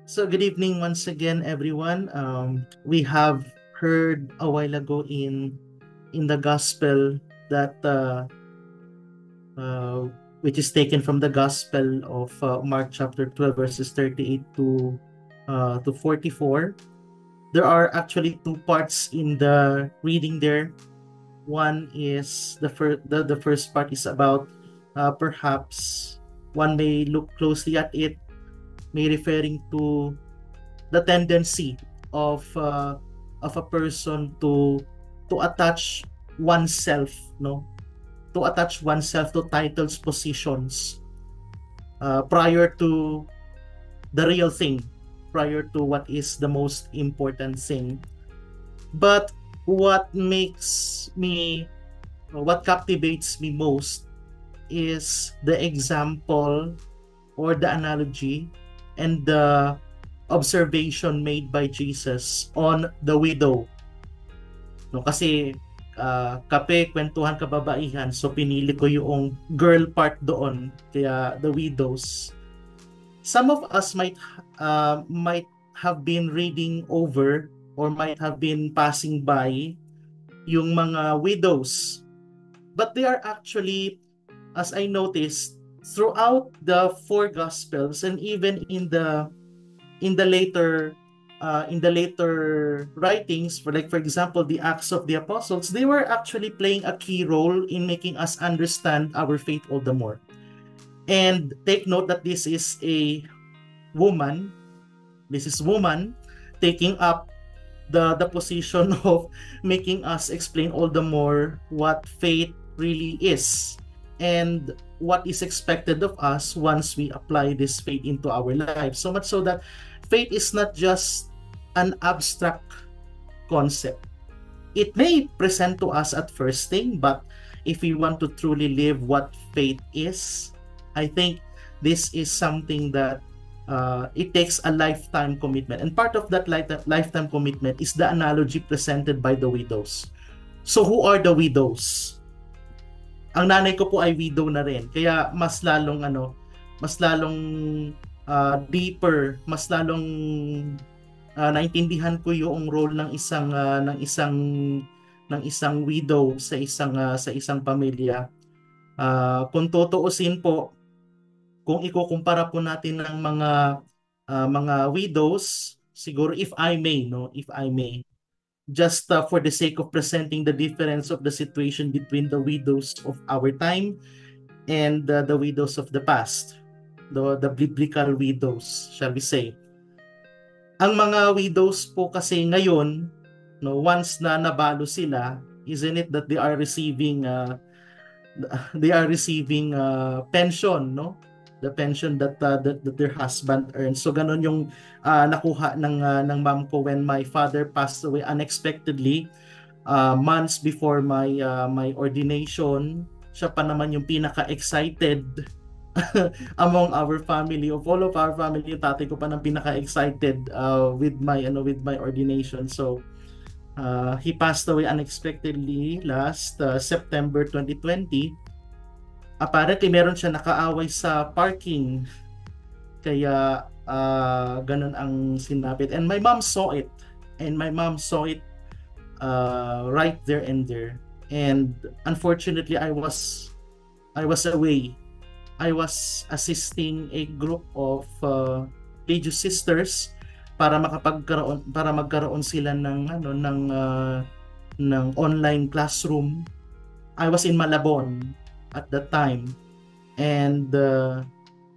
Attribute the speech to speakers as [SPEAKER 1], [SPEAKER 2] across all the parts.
[SPEAKER 1] So good evening once again, everyone. We have heard a while ago in the gospel that uh, which is taken from the gospel of Mark chapter 12 verses 38 to 44. There are actually two parts in the reading there. One is the first part is about perhaps one may look closely at it, may referring to the tendency of a person to attach oneself, no, to attach oneself to titles, positions, prior to the real thing, prior to what is the most important thing. But what makes me what captivates me most is the example or the analogy and the observation made by Jesus on the widow. No, kasi kape, kwentuhan, kababaihan, so pinili ko yung girl part doon, kaya the widows. Some of us might have been reading over or might have been passing by yung mga widows, but they are actually, as I noticed, throughout the four gospels and even in the later writings, for example the Acts of the Apostles, they were actually playing a key role in making us understand our faith all the more. And take note that this is woman woman taking up the position of making us explain all the more what faith really is and what is expected of us once we apply this faith into our lives. So much so that faith is not just an abstract concept. It may present to us at first thing, but if we want to truly live what faith is, I think this is something that it takes a lifetime commitment. And part of that lifetime commitment is the analogy presented by the widows. So who are the widows? Ang nanay ko po ay widow na rin. Kaya mas lalong deeper, mas lalong naintindihan ko yung role ng isang widow sa isang pamilya. Kung tutuusin po, kung ikukumpara po natin ng mga widows, siguro if I may, just for the sake of presenting the difference of the situation between the widows of our time and the widows of the past, the biblical widows, shall we say. Ang mga widows po kasi ngayon, no, once na nabalo sila, isn't it that they are receiving pension, no? The pension that their husband earns. So ganun yung nakuha ng mom ko when my father passed away unexpectedly, months before my ordination. Siya pa naman yung pinaka-excited among our family, of all of our family. Yung tatay ko pa nang pinaka-excited with my ordination. So he passed away unexpectedly last September 2020. Apparently meron siya nakaaway sa parking, kaya ganun ang sinapit. And my mom saw it, right there and there. And unfortunately, I was away. I was assisting a group of religious sisters para magkaroon sila ng online classroom. I was in Malabon at that time, and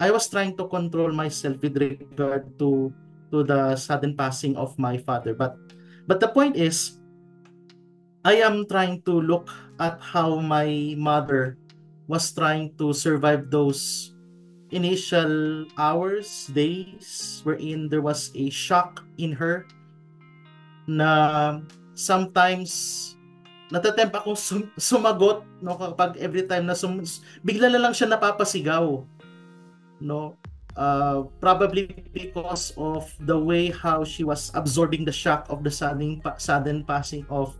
[SPEAKER 1] I was trying to control myself with regard to the sudden passing of my father. But the point is, I am trying to look at how my mother was trying to survive those initial hours, days, wherein there was a shock in her na sometimes natatempt akong sumagot, no, kapag every time na bigla na lang siya napapasigaw, no, probably because of the way how she was absorbing the shock of the sudden passing of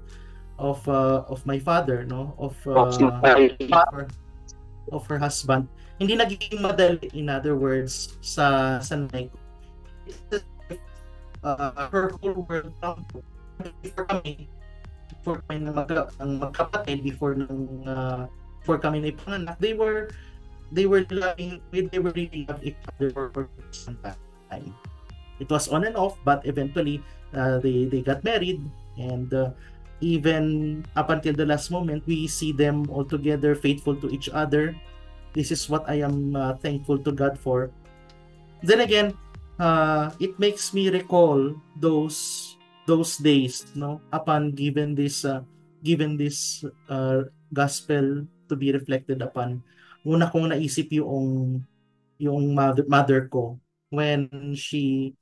[SPEAKER 1] my father, no, of her husband. Hindi naging madali, in other words, sa nanay ko. her whole world crumbled. Before kami, ng magkapatid, before kami na ipanganak, they were loving, they were really love each other for some time. It was on and off, but eventually they got married, and even up until the last moment, we see them all together, faithful to each other. This is what I am thankful to God for. Then again, it makes me recall those days, no, upon given this gospel to be reflected upon. Una kong naisip yung mother ko when she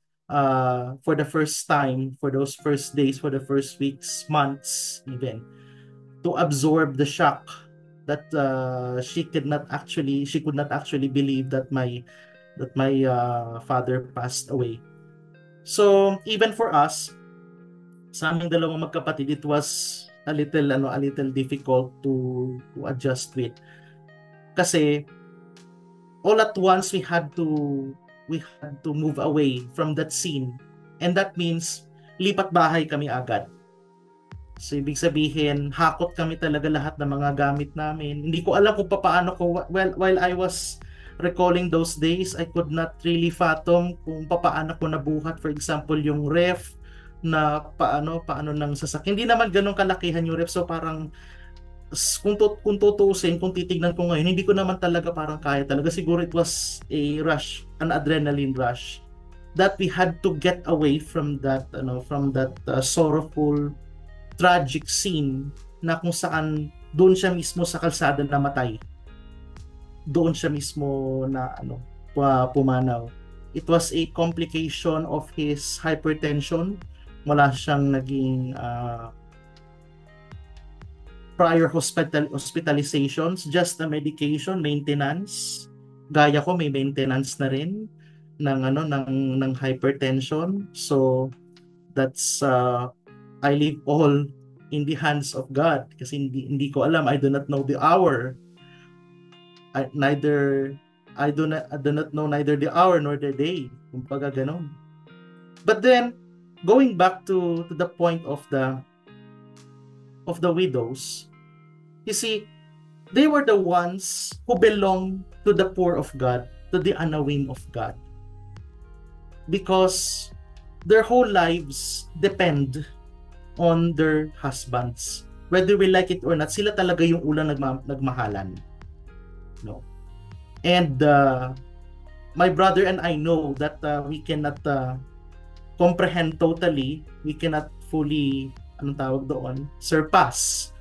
[SPEAKER 1] for the first time, for those first days, for the first weeks, months even, to absorb the shock that she could not actually believe that my father passed away. So even for us, sa aming dalawang magkapatid, it was a little difficult to adjust with, kasi all at once we had to move away from that scene, and that means lipat bahay kami agad. So ibig sabihin, hakot kami talaga lahat ng mga gamit namin. Hindi ko alam kung paano ko, while I was recalling those days, I could not really fathom kung paano ko nabuhat, for example, yung ref na paano ng sasakyan. Hindi naman ganun kalakihan yung ref, so parang kung tutuusin, kung titignan ko ngayon, hindi ko naman talaga parang kaya talaga. Siguro it was a rush, an adrenaline rush, that we had to get away from that sorrowful, tragic scene, na kung saan doon siya mismo sa kalsada namatay. Doon siya mismo na pumanaw. It was a complication of his hypertension. Wala siyang naging prior hospitalizations, just a medication, maintenance. Gaya ko, may maintenance na rin ng hypertension. So that's I leave all in the hands of God, kasi hindi ko alam. I do not know the hour. I do not know neither the hour nor the day. Kumbaga ganon. But then going back to the point of the widows, you see, they were the ones who belong to the poor of God, to the unawin of God, because their whole lives depend on their husbands. Whether we like it or not, sila talaga yung unang nagmahalan. No? And my brother and I know that we cannot comprehend totally, we cannot fully, surpass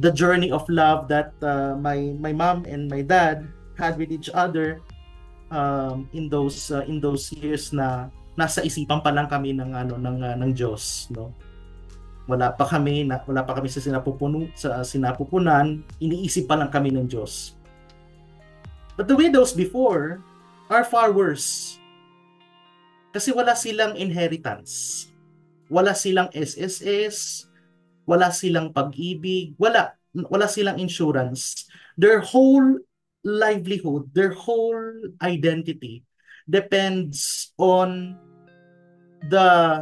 [SPEAKER 1] the journey of love that my mom and my dad had with each other in those years na nasa isipan pa lang kami ng Diyos, no? Wala pa kami sa sinapupunan, iniisip pa lang kami ng Diyos. But the widows before are far worse. Kasi wala silang inheritance. Wala silang SSS, wala silang pag-ibig, wala silang insurance. Their whole livelihood, their whole identity depends on the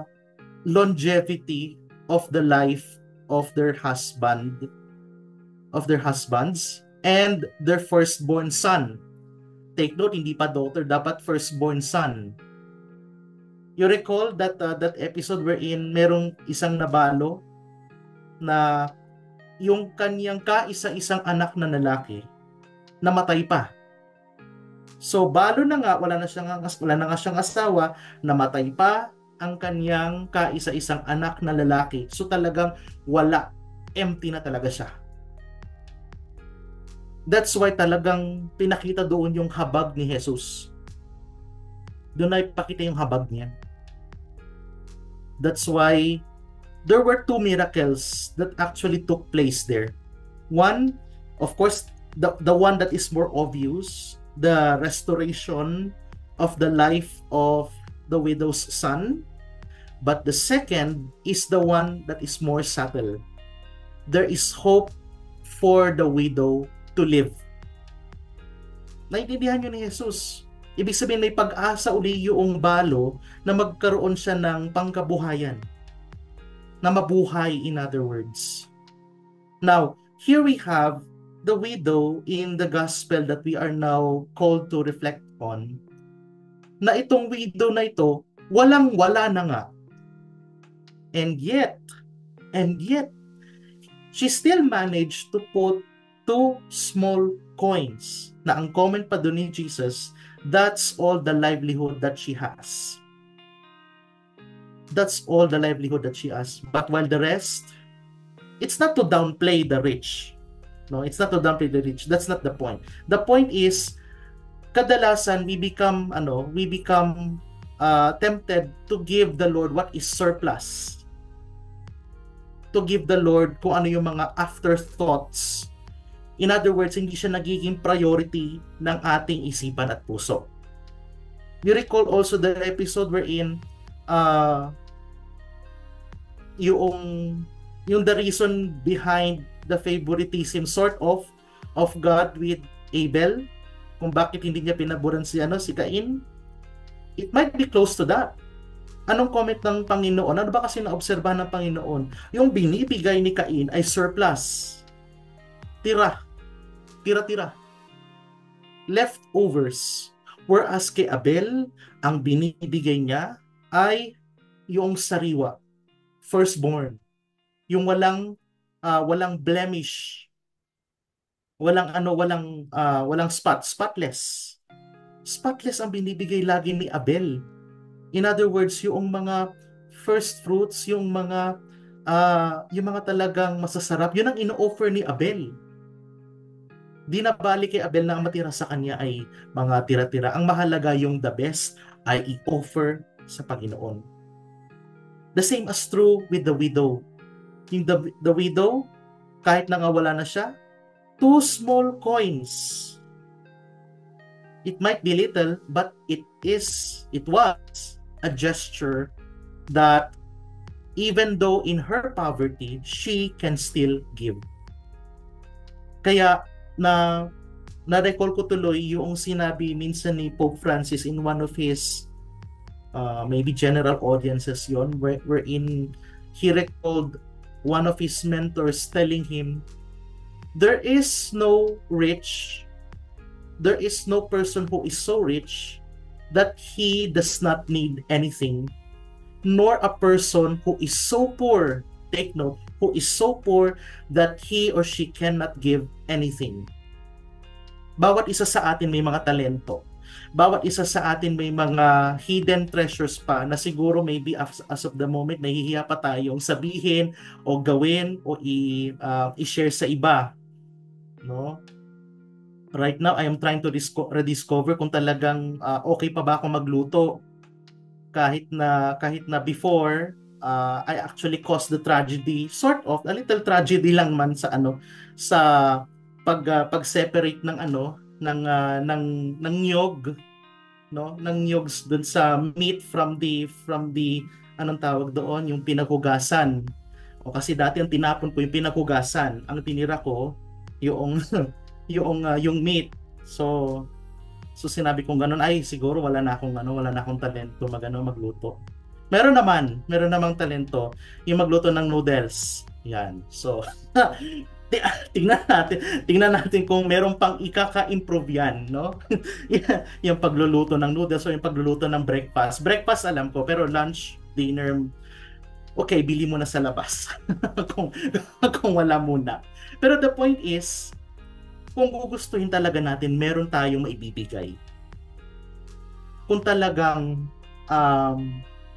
[SPEAKER 1] longevity of the life of their husbands and their firstborn son. Take note, hindi pa daughter, dapat firstborn son. You recall that episode wherein merong isang nabalo na yung kanyang kaisa-isang anak na lalaki namatay pa. So balo na nga, wala na nga siyang asawa, namatay pa ang kanyang kaisa-isang anak na lalaki. So talagang wala, empty na talaga siya. That's why talagang pinakita doon yung habag ni Jesus. Doon ay pakita yung habag niya. That's why there were two miracles that actually took place there. One, of course, the one that is more obvious, the restoration of the life of the widow's son. But the second is the one that is more subtle. There is hope for the widow to live. Naintindihan nyo ni Jesus. Ibig sabihin may pag-asa uli yung balo na magkaroon siya ng pangkabuhayan, na mabuhay, in other words. Now, here we have the widow in the gospel that we are now called to reflect on, na itong widow na ito, walang-wala na nga. And yet, she still managed to put two small coins, na ang comment pa doon ni Jesus, that's all the livelihood that she has. That's all the livelihood that she has. But while the rest, it's not to downplay the rich. No, it's not to downplay the rich. That's not the point. The point is, kadalasan we become tempted to give the Lord what is surplus. To give the Lord kung ano yung mga afterthoughts. In other words, hindi siya nagiging priority ng ating isipan at puso. You recall also the episode wherein yung the reason behind the favoritism sort of God with Abel, kung bakit hindi niya pinaboran si Cain, it might be close to that. Anong comment ng Panginoon? Ano ba kasi naobserbahan ng Panginoon? Yung binibigay ni Cain ay surplus. Tira. Leftovers. Whereas kay Abel, ang binibigay niya ay yung sariwa. Firstborn. Yung walang blemish. Walang spotless. Spotless ang binibigay lagi ni Abel. In other words, yung mga first fruits, yung mga talagang masasarap, yun ang ino-offer ni Abel. Di na bali kay Abel na ang matira sa kanya ay mga tira-tira. Ang mahalaga yung the best ay i-offer sa Panginoon. The same as true with the widow. Yung the widow, kahit nangawala na siya, 2 small coins. It might be little, but it was a gesture that even though in her poverty, she can still give. Kaya na-recall ko tuloy yung sinabi minsan ni Pope Francis in one of his maybe general audiences yon, wherein he recalled one of his mentors telling him, there is no person who is so rich that he does not need anything, nor a person who is so poor, take note, who is so poor that he or she cannot give anything. Bawat isa sa atin may mga talento. Bawat isa sa atin may mga hidden treasures pa na siguro maybe as of the moment nahihiya pa tayong sabihin o gawin o i-share sa iba. No? Right now, I am trying to rediscover kung talagang okay pa ba akong magluto. Kahit na before, I actually caused the tragedy, sort of, a little tragedy lang man sa pag-separate ng ng niyog, no? Ng niyogs dun sa meat from the anong tawag doon, yung pinaghugasan. O kasi dati ang tinapon ko yung pinaghugasan, ang tinira ko yung yung meat. So sinabi kong ganun, ay siguro wala na akong talento magluto. Meron namang talento yung magluto ng noodles. Yan. So tingnan natin kung meron pang ikaka-improve yan, no? Yung pagluluto ng noodles o yung pagluluto ng breakfast. Breakfast alam ko, pero lunch, dinner, okay, bili mo na sa labas. kung wala muna. Pero the point is, kung gugustuhin talaga natin, meron tayong maibibigay. Kung talagang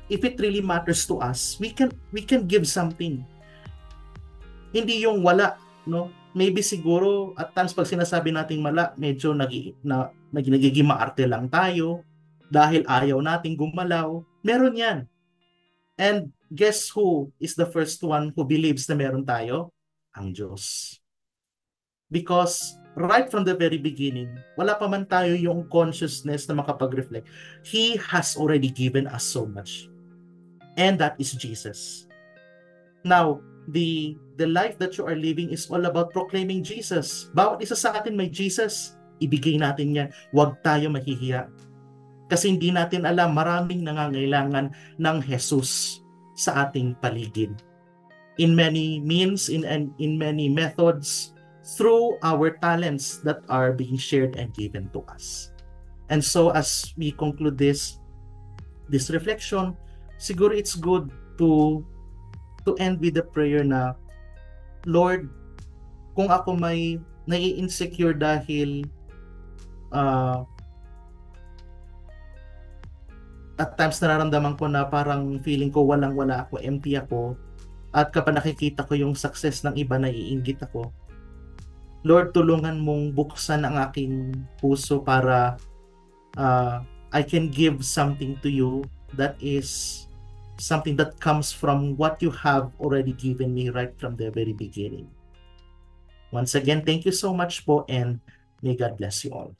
[SPEAKER 1] if it really matters to us, we can give something. Hindi yung wala, no? Maybe siguro at times pag sinasabi nating wala, medyo nagiging maarte lang tayo dahil ayaw nating gumalaw. Meron 'yan. And guess who is the first one who believes na meron tayo? Ang Diyos. Because right from the very beginning, wala pa man tayo yung consciousness na makapag-reflect. He has already given us so much. And that is Jesus. Now, the life that you are living is all about proclaiming Jesus. Bawat isa sa atin may Jesus. Ibigay natin yan. Huwag tayo mahihiya. Kasi hindi natin alam, maraming nangangailangan ng Jesus sa ating paligid. In many means, in many methods, through our talents that are being shared and given to us. And so as we conclude this reflection, siguro it's good to end with the prayer na, Lord, kung ako may nai-insecure dahil at times nararamdaman ko na parang feeling ko walang-wala ako, empty ako, at kapag nakikita ko yung success ng iba, naiinggit ako. Lord, tulungan mong buksan ang aking puso para I can give something to you that is something that comes from what you have already given me right from the very beginning. Once again, thank you so much po, and may God bless you all.